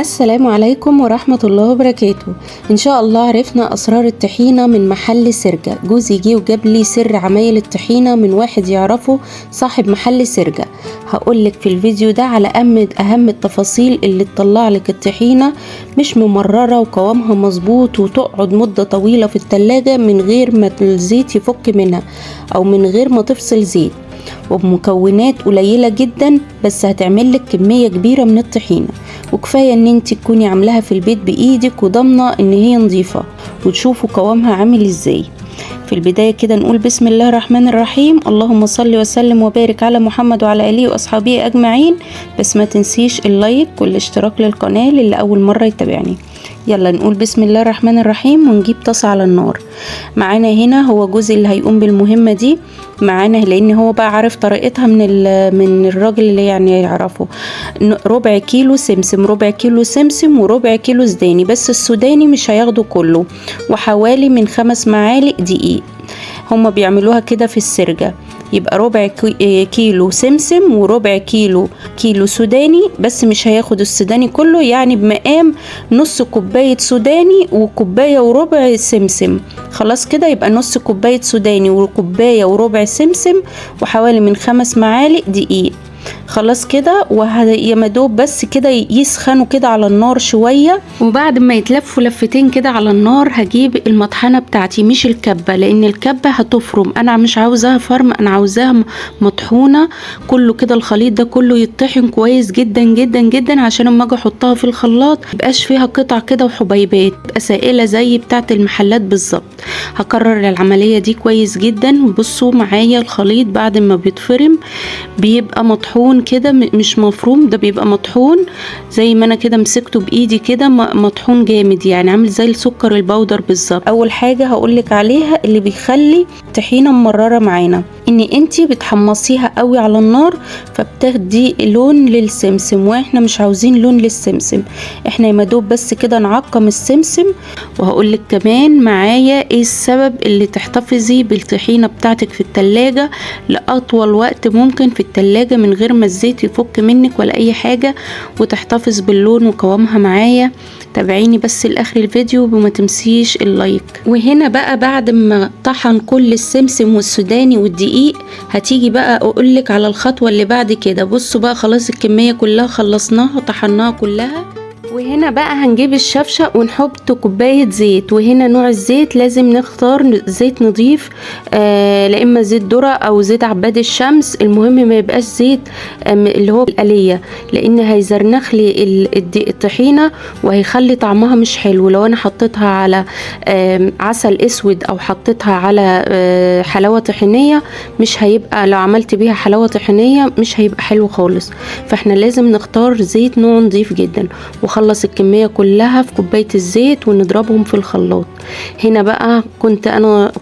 السلام عليكم ورحمة الله وبركاته. ان شاء الله عرفنا اسرار الطحينة من محل سرجة. جوزي جه وجاب لي سر عمايل الطحينة من واحد يعرفه صاحب محل سرجة. هقولك في الفيديو ده على اهم التفاصيل اللي تطلع لك الطحينة مش ممررة وقوامها مظبوط وتقعد مدة طويلة في التلاجة من غير ما الزيت يفك منها او من غير ما تفصل زيت، وبمكونات قليلة جدا بس هتعمل لك كمية كبيرة من الطحينة. وكفاية ان انت تكوني عاملاها في البيت بايدك وضامنة ان هي نظيفة وتشوفوا قوامها عامل ازاي. في البداية كده نقول بسم الله الرحمن الرحيم. اللهم صل وسلم وبارك على محمد وعلى آله وأصحابه أجمعين. بس ما تنسيش اللايك والاشتراك للقناة اللي أول مرة يتابعني. يلا نقول بسم الله الرحمن الرحيم ونجيب طاسة على النار. معانا هنا هو جوزي اللي هيقوم بالمهمة دي معانا، لان هو بقى عارف طريقتها من الراجل اللي يعني يعرفه. ربع كيلو سمسم، ربع كيلو سمسم وربع كيلو سوداني، بس السوداني مش هياخده كله، وحوالي من 5 معالق دقيق. هما بيعملوها كده في السرجة، يبقى ربع كيلو سمسم وربع كيلو سوداني، بس مش هياخد السوداني كله، يعني بمقام نص كوباية سوداني وكوباية وربع سمسم. خلاص كده يبقى نص كوباية سوداني وكوباية وربع سمسم وحوالي من 5 معالق دقيق. خلاص كده، ويا مدوب بس كده يسخنوا كده على النار شويه. وبعد ما يتلفوا لفتين كده على النار هجيب المطحنه بتاعتي، مش الكبه، لان الكبه هتفرم. انا مش عاوزاها فرم، انا عاوزاها مطحونه كله كده. الخليط ده كله يتطحن كويس جدا جدا جدا عشان اما اجي احطها في الخلاط ميبقاش فيها قطع كده وحبيبات، تبقى سائله زي بتاعه المحلات بالظبط. هكرر العمليه دي كويس جدا. بصوا معايا الخليط بعد ما بيتفرم بيبقى مطحون كده، مش مفروم، ده بيبقى مطحون زي ما انا كده مسكته بايدي كده، مطحون جامد، يعني عامل زي السكر البودر بالظبط. اول حاجه هقولك عليها اللي بيخلي الطحينه ممرره معانا ان انتي بتحمصيها قوي على النار فبتاخدي لون للسمسم، واحنا مش عاوزين لون للسمسم، احنا يا مدوب بس كده نعقم السمسم. وهقولك كمان معايا ايه السبب اللي تحتفظي بالطحينه بتاعتك في التلاجة لاطول وقت ممكن في التلاجة من غير ما الزيت يفك منك ولا اي حاجة، وتحتفظ باللون وقوامها معايا. تابعيني بس لاخر الفيديو وما تنسيش اللايك. وهنا بقى بعد ما طحن كل السمسم والسوداني والدقيق هتيجي بقى اقولك على الخطوة اللي بعد كده. بصوا بقى خلاص الكمية كلها خلصناها طحناها كلها. وهنا بقى هنجيب الشفشة ونحط كوباية زيت، وهنا نوع الزيت لازم نختار زيت نظيف، لا اما زيت ذرة او زيت عباد الشمس، المهم ما يبقاش زيت اللي هو الآلية، لان هيزرنخ لي الطحينة وهيخلي طعمها مش حلو. لو انا حطيتها على عسل اسود او حطيتها على حلاوة طحينية مش هيبقى، لو عملت بيها حلاوة طحينية مش هيبقى حلو خالص. فاحنا لازم نختار زيت نوع نظيف جدا. وخلص الكمية كلها في كوباية الزيت ونضربهم في الخلاط. هنا بقى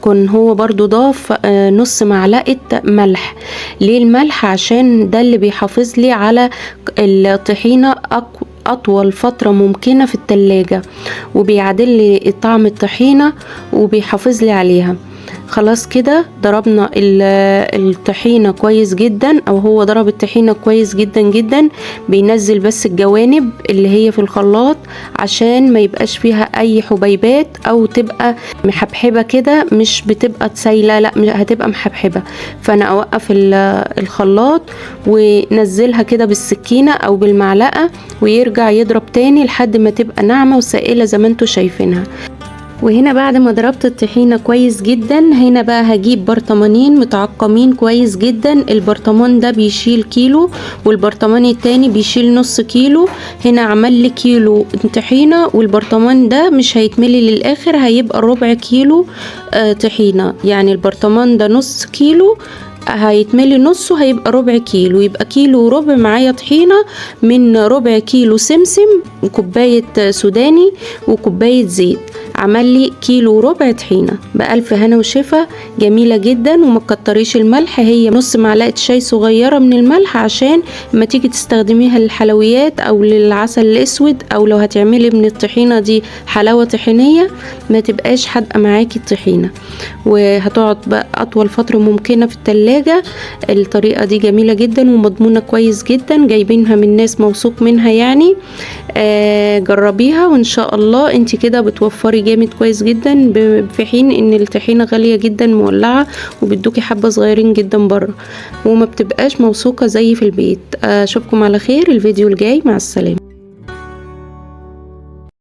كان هو برضو ضاف نص معلقة ملح. ليه الملح؟ عشان ده اللي بيحافظ لي على الطحينة أطول فترة ممكنة في التلاجة، وبيعدل لي طعم الطحينة وبيحافظ لي عليها. خلاص كده ضربنا الطحينة كويس جدا، او هو ضرب الطحينة كويس جدا جدا. بينزل بس الجوانب اللي هي في الخلاط عشان ما يبقاش فيها اي حبيبات او تبقى محبحبة كده، مش بتبقى تسيلة، لا هتبقى محبحبة. فانا اوقف الخلاط ونزلها كده بالسكينة او بالمعلقة ويرجع يضرب تاني لحد ما تبقى ناعمة وسائلة زي ما انتوا شايفينها. وهنا بعد ما ضربت الطحينة كويس جدا هنا بقى هجيب برطمانين متعقمين كويس جدا. البرطمان ده بيشيل كيلو والبرطمان التاني بيشيل نص كيلو. هنا عمل لي كيلو طحينة، والبرطمان ده مش هيتملي للاخر، هيبقى ربع كيلو طحينة. يعني البرطمان ده نص كيلو هيتملي نصه هيبقى ربع كيلو، يبقى كيلو وربع معايا طحينة من ربع كيلو سمسم وكوباية سوداني وكوباية زيت. عمل لي كيلو وربع طحينة. بألف هنا وشفا، جميلة جدا. وما تكتريش الملح، هي نص معلقة شاي صغيرة من الملح عشان لما تيجي تستخدميها للحلويات او للعسل الاسود، او لو هتعملي من الطحينة دي حلاوة طحينية ما تبقاش حادقة معاكي الطحينة، وهتقعد بقى اطول فترة ممكنة في التلاجة. الطريقة دي جميلة جدا ومضمونة كويس جدا، جايبينها من ناس موثوق منها يعني. جربيها وان شاء الله انت كده بتوفري جامد كويس جدا، في حين ان الطحينة غالية جدا مولعة وبتدوكي حبة صغيرين جدا بره وما بتبقاش موثوقة زي في البيت. اشوفكم على خير الفيديو الجاي، مع السلامة.